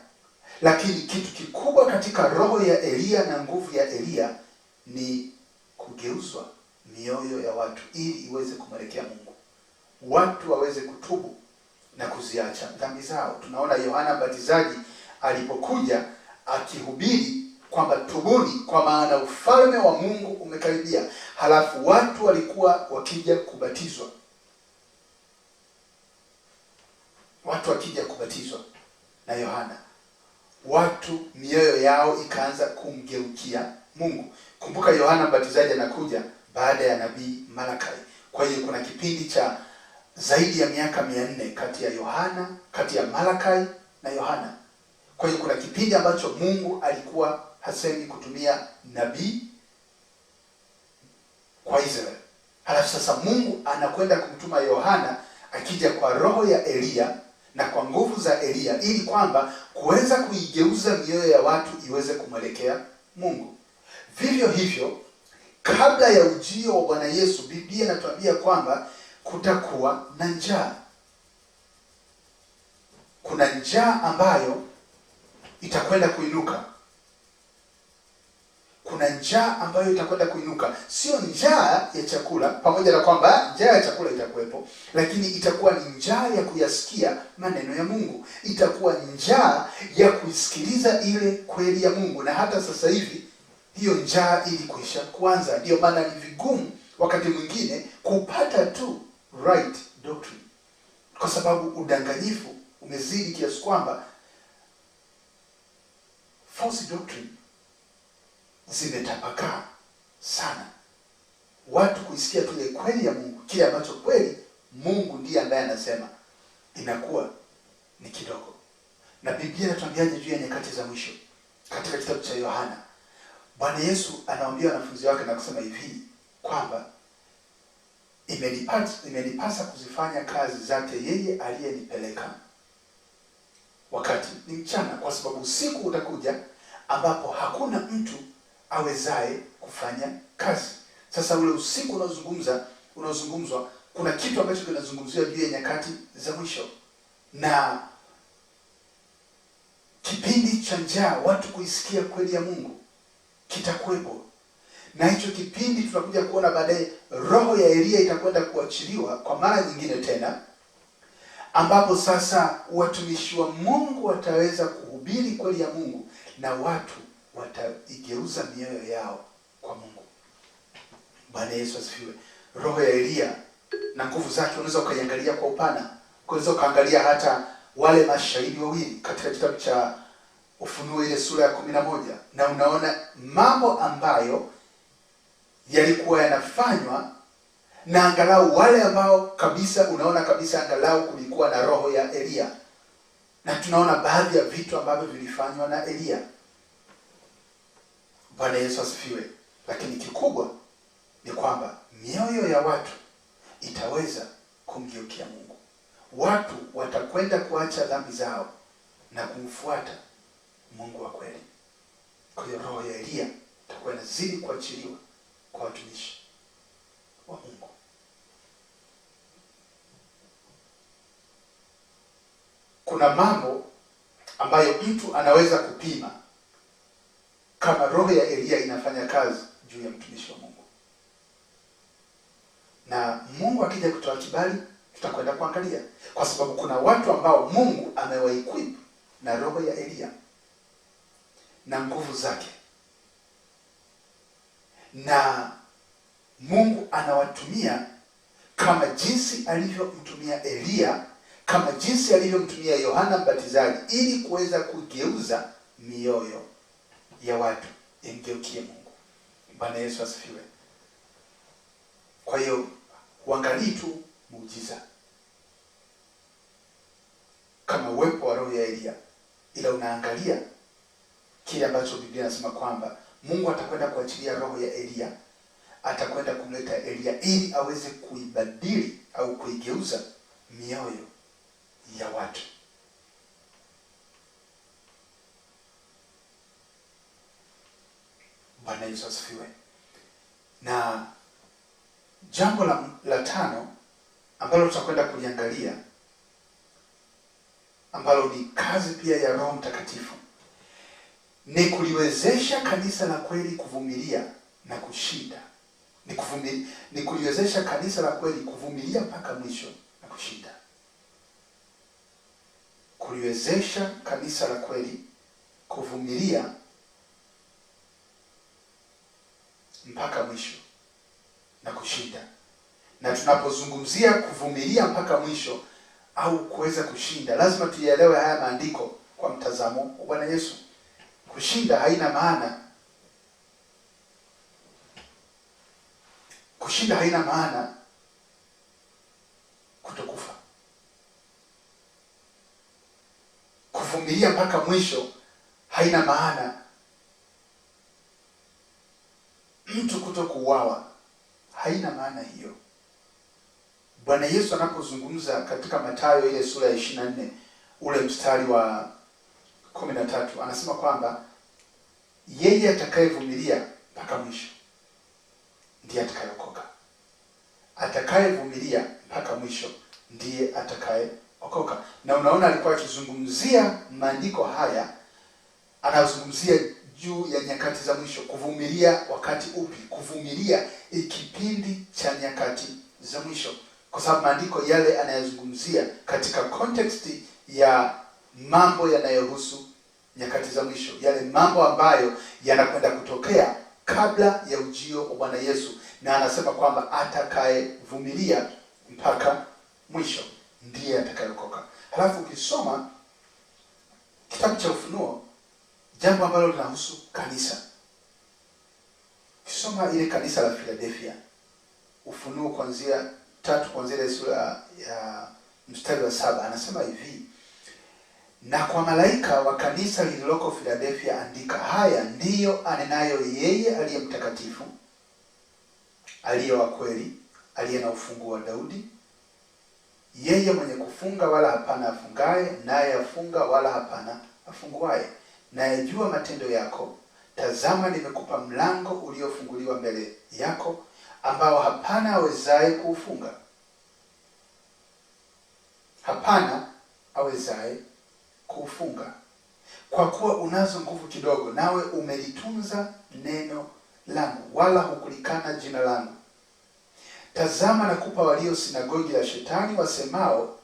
lakini kitu kikubwa katika roho ya Eliya na nguvu ya Eliya ni kugeuzwa mioyo ya watu, ili iweze kumwelekea Mungu, watu waweze kutubu na kuziacha dhambi zao. Tunaona Yohana Mbatizaji alipokuja akihubiri kwamba tubuni, kwa maana ufalme wa Mungu umekaribia. Halafu watu walikuwa wakija kubatizwa, watu wakija kubatizwa na Yohana, watu mioyo yao ikaanza kumgeukia Mungu. Kumbuka Yohana Mbatizaji anakuja baada ya nabii Malakai. Kwa hiyo kuna kipindi cha zaidi ya miaka 400 kati ya Malakai na Yohana. Kwa hiyo kuna kipindi ambacho Mungu alikuwa hasemi kutumia nabii kwa Israeli. Halafu sasa Mungu anakwenda kumtuma Yohana akija kwa roho ya Eliya na kwa nguvu za Eliya, ili kwamba kuweza kuigeuza mioyo ya watu iweze kumwelekea Mungu. Vivyo hivyo, kabla ya ujio wa Bwana Yesu, Biblia inatuambia kwamba kutakuwa na njaa. Kuna njaa ambayo itakwenda kuinuka. Kuna njaa ambayo itakwenda kuinuka. Sio njaa ya chakula, pamoja na kwamba njaa ya chakula itakuwepo, lakini itakuwa ni njaa ya kuyasikia maneno ya Mungu. Itakuwa njaa ya kuisikiliza ile kweli ya Mungu. Na hata sasa hivi hiyo njaa ilikwisha kuanza. Ndio maana ni vigumu wakati mwingine kupata tu right doctrine, kwa sababu udanganyifu umezidi kiasi kwamba false doctrine zimetapakaa sana. Watu kuisikia tu ile kweli ya Mungu, kile ambacho kweli Mungu ndiye ambaye anasema, inakuwa ni kidogo. Na Biblia inatuambiaje juu ya nyakati za mwisho? Katika kitabu cha Yohana, Bwana Yesu anawaambia wanafunzi wake na kusema hivi kwamba imenipasa kuzifanya kazi zake yeye aliyenipeleka wakati ni mchana, kwa sababu usiku utakuja ambapo hakuna mtu awezaye kufanya kazi. Sasa ule usiku unaozungumzwa, kuna kitu ambacho kinazungumziwa juu ya nyakati za mwisho, na kipindi cha njaa, watu kuisikia kweli ya Mungu kitakuwepo, na hicho kipindi tunakuja kuona baadaye roho ya Elia itakwenda kuachiliwa kwa mara nyingine tena, ambapo sasa watumishi wa Mungu wataweza kuhubiri kweli ya Mungu na watu wataigeuza mioyo yao kwa Mungu. Bwana Yesu asifiwe. Roho ya Elia na nguvu zake unaweza ukaiangalia kwa upana. Unaweza ukaangalia hata wale mashahidi wawili katika kitabu cha Ufunuo ile sura ya 11, na unaona mambo ambayo yalikuwa yanafanywa na angalau wale ambao kabisa, unaona kabisa angalau kulikuwa na roho ya Elia, na tunaona baadhi ya vitu ambavyo vilifanywa na Elia. Bwana Yesu asifiwe. Lakini kikubwa ni kwamba mioyo ya watu itaweza kumgeukia Mungu. Watu watakwenda kuacha dhambi zao na kumfuata Mungu wa kweli. Kwa hiyo roho ya Elia itakuwa inazidi kuachiliwa kwa watumishi wa Mungu. Kuna mambo ambayo mtu anaweza kupima kama roho ya Elia inafanya kazi juu ya mtumishi wa Mungu, na Mungu akija kutoa kibali tutakwenda kuangalia, kwa sababu kuna watu ambao Mungu amewaequip na roho ya Elia na nguvu zake, na Mungu anawatumia kama jinsi alivyomtumia Elia, kama jinsi alivyomtumia Yohana Mbatizaji, ili kuweza kugeuza mioyo ya watu imgeukie Mungu. Bwana Yesu asifiwe. Kwa hiyo uangalii tu muujiza kama uwepo wa roho ya Elia, ila unaangalia kile ambacho Biblia inasema kwamba Mungu atakwenda kuachilia roho ya Elia, atakwenda kumleta Elia ili aweze kuibadili au kuigeuza mioyo ya watu. Bwana Yesu asifiwe. Na jambo la tano ambalo tutakwenda kuliangalia, ambalo ni kazi pia ya Roho Mtakatifu, ni kuliwezesha kanisa la kweli kuvumilia na kushinda. Ni kuliwezesha kanisa la kweli kuvumilia mpaka mwisho na kushinda. Kuliwezesha kanisa la kweli kuvumilia mpaka mwisho na kushinda. Na tunapozungumzia kuvumilia mpaka mwisho au kuweza kushinda, lazima tuyaelewe haya maandiko kwa mtazamo wa Bwana Yesu. Kushinda haina maana kutokufa. Kuvumilia mpaka mwisho haina maana mtu kutokuuawa, haina maana hiyo. Bwana Yesu anapozungumza katika Mathayo ile sura ya 24 ule mstari wa 13, anasema kwamba yeye atakayevumilia mpaka mwisho ndiye atakayeokoka. Atakayevumilia mpaka mwisho ndiye atakayeokoka. Na unaona alikuwa akizungumzia maandiko haya, anazungumzia juu ya nyakati za mwisho. Kuvumilia wakati upi? Kuvumilia kipindi cha nyakati za mwisho, kwa sababu maandiko yale anayazungumzia katika context ya mambo yanayohusu nyakati za mwisho, yale mambo ambayo yanakwenda kutokea kabla ya ujio wa Bwana Yesu, na anasema kwamba atakayevumilia mpaka mwisho ndiye atakayeokoka. Halafu ukisoma kitabu cha Ufunuo, jambo ambalo linahusu kanisa, ukisoma ile kanisa la Philadelphia, Ufunuo kuanzia 3 kuanzia ile sura ya mstari wa 7, anasema hivi: na kwa malaika wa kanisa lililoko Philadelphia andika, haya ndiyo anenayo yeye aliye mtakatifu, aliye wa kweli, aliye na ufunguo wa Daudi, yeye mwenye kufunga wala hapana afungaye, naye afunga wala hapana afunguaye. Nayajua matendo yako, tazama nimekupa mlango uliofunguliwa mbele yako, ambao hapana awezaye kuufunga. Hapana awezaye kuufunga. kwa kuwa unazo nguvu kidogo, nawe umelitunza neno langu, wala hukulikana jina langu. Tazama, nakupa walio sinagogi la Shetani, wasemao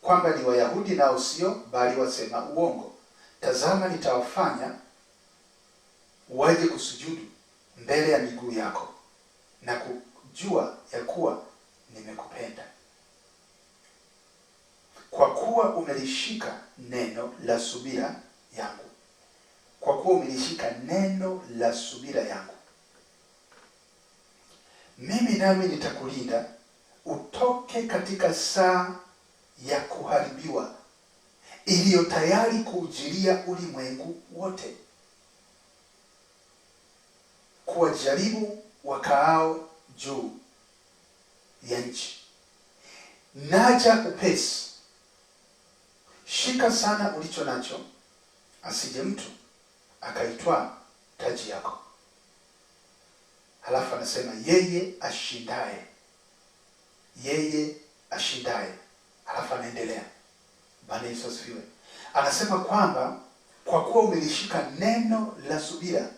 kwamba ni Wayahudi, nao sio, bali wasema uongo. Tazama, nitawafanya waje kusujudu mbele ya miguu yako, na kujua ya kuwa nimekupenda, kwa kuwa umelishika neno la subira yangu. Kwa kuwa umelishika neno la subira yangu, mimi nami nitakulinda utoke katika saa ya kuharibiwa iliyo tayari kuujilia ulimwengu wote, kuwajaribu wakaao juu ya nchi. Naja upesi, shika sana ulicho nacho, asije mtu akaitwaa taji yako. Halafu anasema yeye ashindaye. Halafu anaendelea. Bwana Yesu asifiwe. Anasema kwamba kwa kuwa umelishika neno la subira,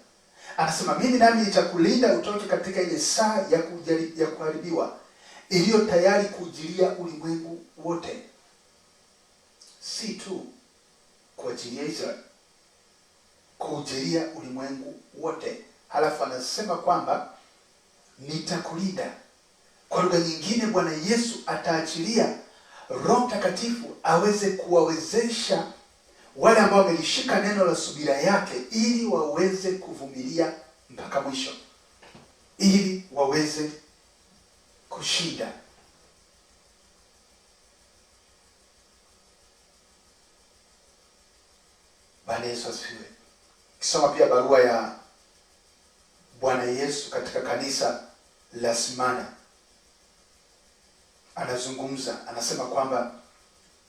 anasema mimi nami nitakulinda utoke katika ile saa ya kuharibiwa iliyo tayari kuujilia ulimwengu wote. Si tu kuajilia Israeli, kuujilia ulimwengu wote. Halafu anasema kwamba nitakulinda. Kwa lugha nyingine, Bwana Yesu ataachilia Roho Mtakatifu aweze kuwawezesha wale ambao wamelishika neno la subira yake, ili waweze kuvumilia mpaka mwisho, ili waweze kushinda. Bwana Yesu asifiwe. Kisoma pia barua ya Bwana Yesu katika kanisa la Smyrna, anazungumza, anasema kwamba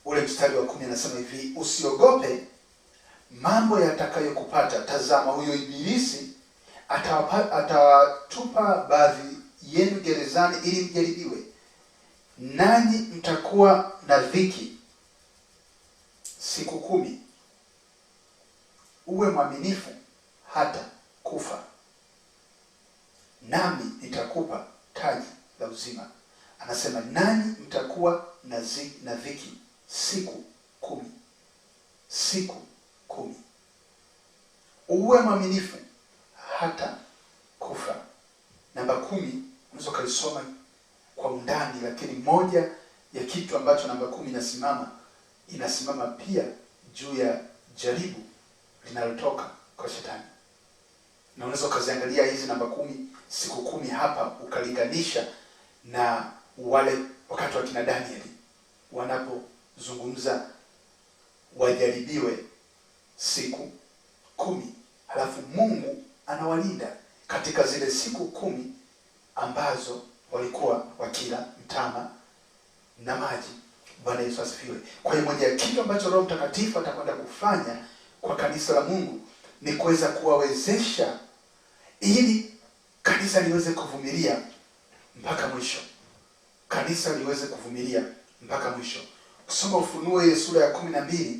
ule mstari wa 10 anasema hivi: usiogope mambo yatakayokupata. Tazama, huyo ibilisi atawatupa baadhi yenu gerezani ili mjaribiwe, nanyi mtakuwa na dhiki siku 10. Uwe mwaminifu hata kufa, nami nitakupa taji la uzima. Anasema nanyi mtakuwa na dhiki siku 10. Siku 10. Uwe mwaminifu hata kufa. Namba 10 unaweza kuisoma kwa undani, lakini moja ya kitu ambacho namba 10 inasimama pia juu ya jaribu linalotoka kwa Shetani. Na unaweza ukaziangalia hizi namba 10, siku 10 hapa, ukalinganisha na wale wakati wa kina Danieli wanapozungumza wajaribiwe siku 10, halafu Mungu anawalinda katika zile siku 10 ambazo walikuwa wakila mtama na maji. Bwana Yesu asifiwe. Kwa hiyo moja ya kitu ambacho Roho Mtakatifu atakwenda kufanya kwa kanisa la Mungu ni kuweza kuwawezesha ili kanisa liweze kuvumilia mpaka mwisho. Kanisa liweze kuvumilia mpaka mwisho. Kusoma Ufunuo ile sura ya 12,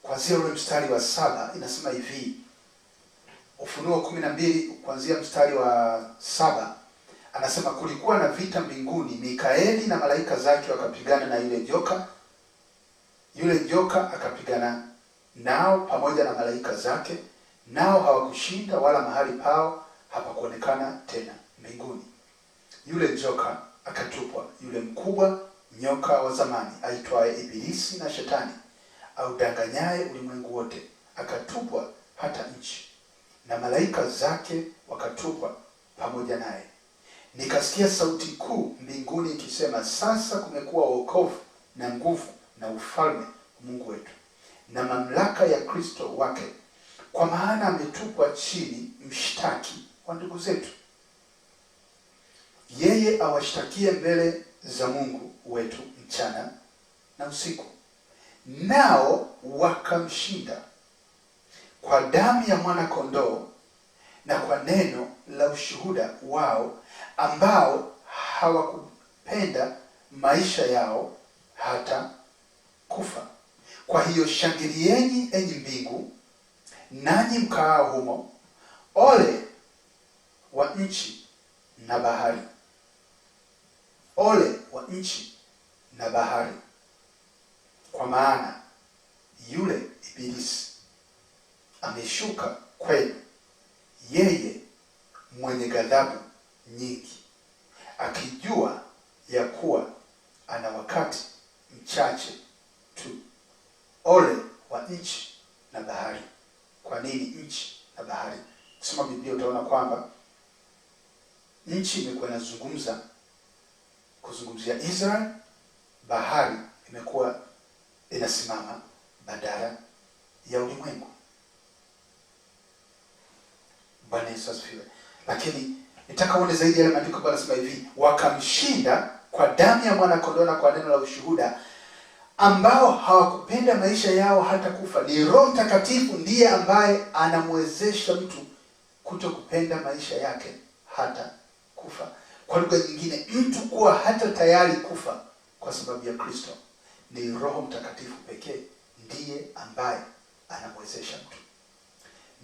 kuanzia ule mstari wa 7 inasema hivi. Ufunuo 12 kuanzia mstari wa 7 anasema, kulikuwa na vita mbinguni, Mikaeli na malaika zake wakapigana na yule joka. Yule joka akapigana nao pamoja na malaika zake, nao hawakushinda, wala mahali pao hapakuonekana tena mbinguni. Yule joka akatupwa, yule mkubwa nyoka wa zamani aitwaye Ibilisi na Shetani, audanganyaye ulimwengu wote, akatupwa hata nchi, na malaika zake wakatupwa pamoja naye. Nikasikia sauti kuu mbinguni ikisema, sasa kumekuwa wokovu na nguvu na ufalme Mungu wetu na mamlaka ya Kristo wake, kwa maana ametupwa chini mshtaki wa ndugu zetu. Yeye awashtakie mbele za Mungu wetu mchana na usiku. Nao wakamshinda kwa damu ya mwana kondoo na kwa neno la ushuhuda wao, ambao hawakupenda maisha yao hata kufa. Kwa hiyo shangilieni, enyi mbingu, nanyi mkaao humo. Ole wa nchi na bahari, ole wa nchi na bahari, kwa maana yule Ibilisi ameshuka kwenu, yeye mwenye ghadhabu nyingi, akijua ya kuwa ana wakati mchache tu. Ole wa nchi na bahari. Kwa nini nchi na bahari? Kusoma Biblia utaona kwamba nchi imekuwa kuzungumzia Israel, bahari imekuwa inasimama badala ya ulimwengu. Bwana Yesu asifiwe. Lakini nitaka uone zaidi yale maandiko ambayo yanasema hivi, wakamshinda kwa damu ya mwana kondoo na kwa neno la ushuhuda, ambao hawakupenda maisha yao hata kufa. Ni Roho Mtakatifu ndiye ambaye anamwezesha mtu kutokupenda maisha yake hata kufa. Kwa lugha nyingine, mtu kuwa hata tayari kufa kwa sababu ya Kristo, ni Roho Mtakatifu pekee ndiye ambaye anamwezesha mtu.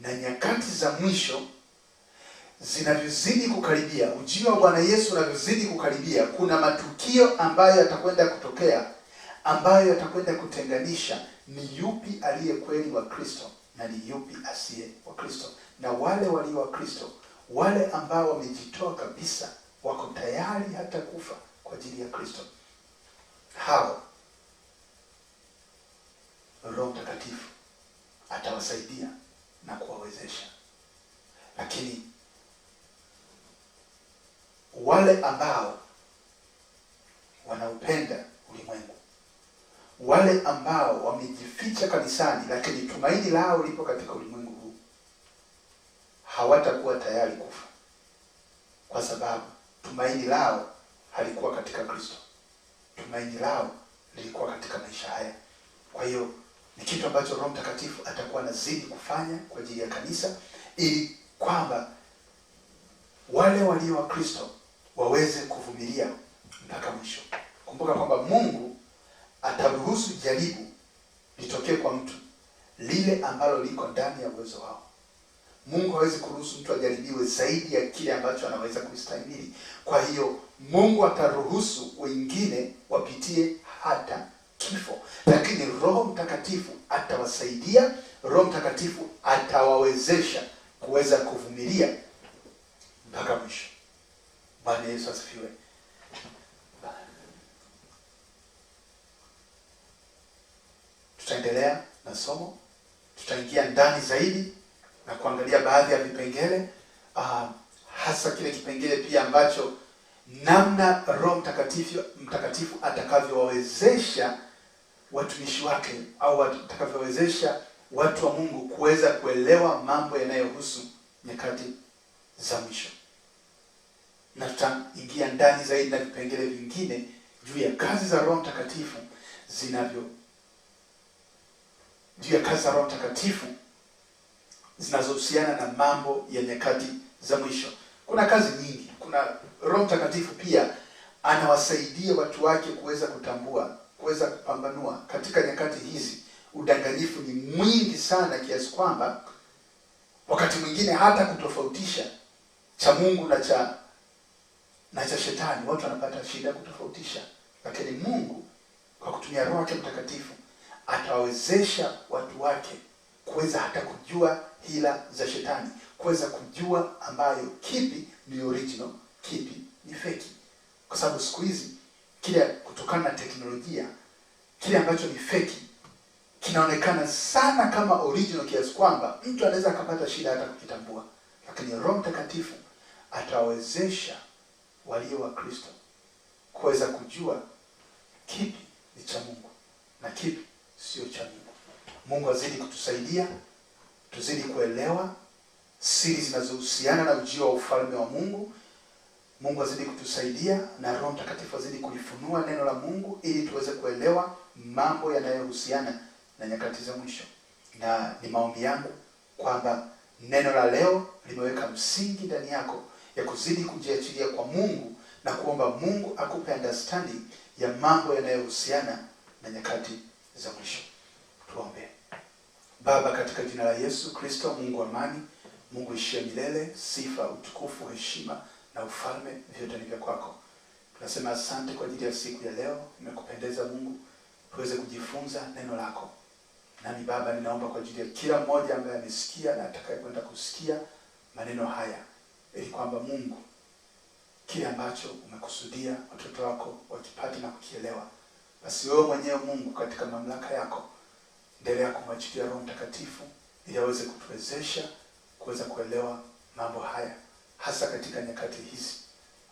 Na nyakati za mwisho zinavyozidi kukaribia, ujio wa Bwana Yesu unavyozidi kukaribia, kuna matukio ambayo yatakwenda kutokea, ambayo yatakwenda kutenganisha ni yupi aliye kweli wa Kristo na ni yupi asiye wa Kristo. Na wale walio wa Kristo, wale ambao wamejitoa kabisa, wako tayari hata kufa kwa ajili ya Kristo, hao Roho Mtakatifu atawasaidia na kuwawezesha. Lakini wale ambao wanaupenda ulimwengu, wale ambao wamejificha kanisani lakini tumaini lao lipo katika ulimwengu huu, hawatakuwa tayari kufa, kwa sababu tumaini lao halikuwa katika Kristo. Tumaini lao lilikuwa katika maisha haya. Kwa hiyo ni kitu ambacho Roho Mtakatifu atakuwa anazidi kufanya kwa ajili ya kanisa, ili kwamba wale walio wa Kristo waweze kuvumilia mpaka mwisho. Kumbuka kwamba Mungu ataruhusu jaribu litokee kwa mtu lile ambalo liko ndani ya uwezo wao. Mungu hawezi kuruhusu mtu ajaribiwe zaidi ya kile ambacho anaweza kustahimili. Kwa hiyo Mungu ataruhusu wengine wapitie hata kifo, lakini Roho Mtakatifu atawasaidia. Roho Mtakatifu atawawezesha kuweza kuvumilia mpaka mwisho. Bwana Yesu asifiwe. Tutaendelea na somo, tutaingia ndani zaidi na kuangalia baadhi ya vipengele, hasa kile kipengele pia ambacho namna Roho Mtakatifu atakavyowawezesha watumishi wake au atakavyowezesha watu wa Mungu kuweza kuelewa mambo yanayohusu nyakati za mwisho. Na tutaingia ndani zaidi na vipengele vingine juu ya kazi za Roho Mtakatifu zinazohusiana na mambo ya nyakati za mwisho. Kuna kazi nyingi. Kuna Roho Mtakatifu pia anawasaidia watu wake kuweza kutambua, kuweza kupambanua katika nyakati hizi. Udanganyifu ni mwingi sana kiasi kwamba wakati mwingine hata kutofautisha cha Mungu na cha shetani, watu wanapata shida kutofautisha. Lakini Mungu kwa kutumia Roho wake Mtakatifu atawawezesha watu wake kuweza hata kujua hila za shetani, kuweza kujua ambayo kipi ni original, kipi ni fake. Kwa sababu siku hizi kile, kutokana na teknolojia, kile ambacho ni fake kinaonekana sana kama original kiasi kwamba mtu anaweza akapata shida hata kukitambua. Lakini Roho Mtakatifu atawawezesha walio wa Kristo kuweza kujua kipi ni cha Mungu na kipi sio cha Mungu. Mungu azidi kutusaidia, tuzidi kuelewa siri zinazohusiana na ujio wa ufalme wa Mungu. Mungu azidi kutusaidia na Roho Mtakatifu azidi kulifunua neno la Mungu ili tuweze kuelewa mambo yanayohusiana na nyakati za mwisho. Na ni maombi yangu kwamba Neno la leo limeweka msingi ndani yako ya kuzidi kujiachilia kwa Mungu na kuomba Mungu akupe understanding ya mambo yanayohusiana na nyakati za mwisho. Tuombe. Baba, katika jina la Yesu Kristo, Mungu wa amani, Mungu ishie milele, sifa, utukufu, heshima na ufalme vyote ni vya kwako. Tunasema asante kwa ajili ya siku ya leo. Imekupendeza Mungu tuweze kujifunza neno lako. Nami Baba, ninaomba kwa ajili ya kila mmoja ambaye amesikia na atakayekwenda kusikia maneno haya, ili kwamba Mungu, kile ambacho umekusudia watoto wako wakipate na kukielewa, basi wewe mwenyewe Mungu katika mamlaka yako endelea kumwachilia Roho Mtakatifu ili aweze kutuwezesha kuweza kuelewa mambo haya, hasa katika nyakati hizi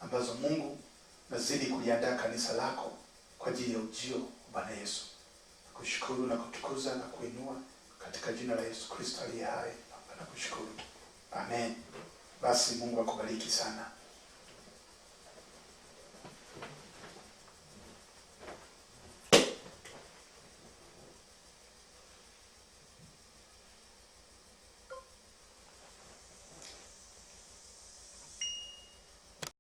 ambazo Mungu nazidi kuliandaa kanisa lako kwa ajili ya ujio wa Bwana Yesu. Kushukuru na kutukuza na kuinua katika jina la Yesu Kristo aliye hai. Na kushukuru. Amen. Basi Mungu akubariki sana.